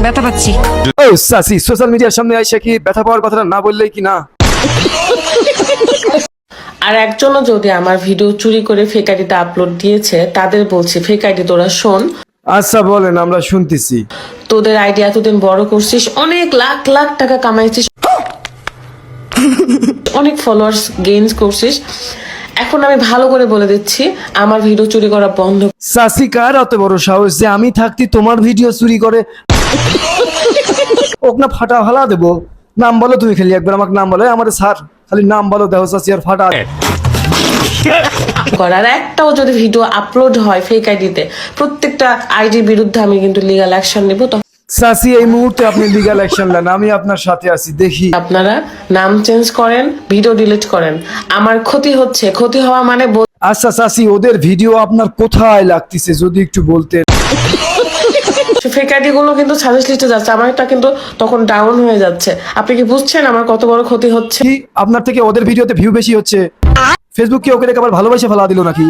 ব্যথা পাচ্ছি। ও সাসি, সোশ্যাল মিডিয়ার সামনে এসে কি ব্যথা পাওয়ার কথাটা না বললেই কি না? আর একজনও যদি আমার ভিডিও চুরি করে ফেক আইডিতে আপলোড দিয়েছে, তাদের বলছি ফেক আইডি তোরা শোন। আচ্ছা বলেন, আমরা শুনতেছি। তোদের আইডি এতদিন বড় করছিস, অনেক লাখ লাখ টাকা কামাইছিস, অনেক ফলোয়ার্স গেইন করছিস। এখন আমি ভালো করে বলে দিচ্ছি, আমার ভিডিও চুরি করা বন্ধ। সাসি, কার অত বড় সাহস যে আমি থাকতে তোমার ভিডিও চুরি করে? ওক না ফাটা হালা দেবো। নাম বলো তুমি, খালি একবার আমাকে নাম বলো। আমাদের স্যার খালি নাম বলো, দেখো সাসি আর ফাটা। করার একটাও যদি ভিডিও আপলোড হয় ফেক আইডিতে, প্রত্যেকটা আইডির বিরুদ্ধে আমি কিন্তু লিগ্যাল অ্যাকশন নেব। তো সাসি, এই মুহূর্তে আপনি লিগ্যাল অ্যাকশন নেন, আমি আপনার সাথে আছি। দেখি আপনারা নাম চেঞ্জ করেন, ভিডিও ডিলিট করেন, আমার ক্ষতি হচ্ছে। ক্ষতি হওয়া মানে আচ্ছা সাসি, ওদের ভিডিও আপনার কোথায় লাগতেছে যদি একটু বলতেন? ফেক আইডি গুলো কিন্তু সাজেস্ট লিস্টে যাচ্ছে, আমারটা কিন্তু তখন ডাউন হয়ে যাচ্ছে। আপনি কি বুঝছেন আমার কত বড় ক্ষতি হচ্ছে? কি আপনার থেকে ওদের ভিডিওতে ভিউ বেশি হচ্ছে? ফেসবুক কি ওকে দেখে আবার ভালোবাসা ফেলা দিল নাকি?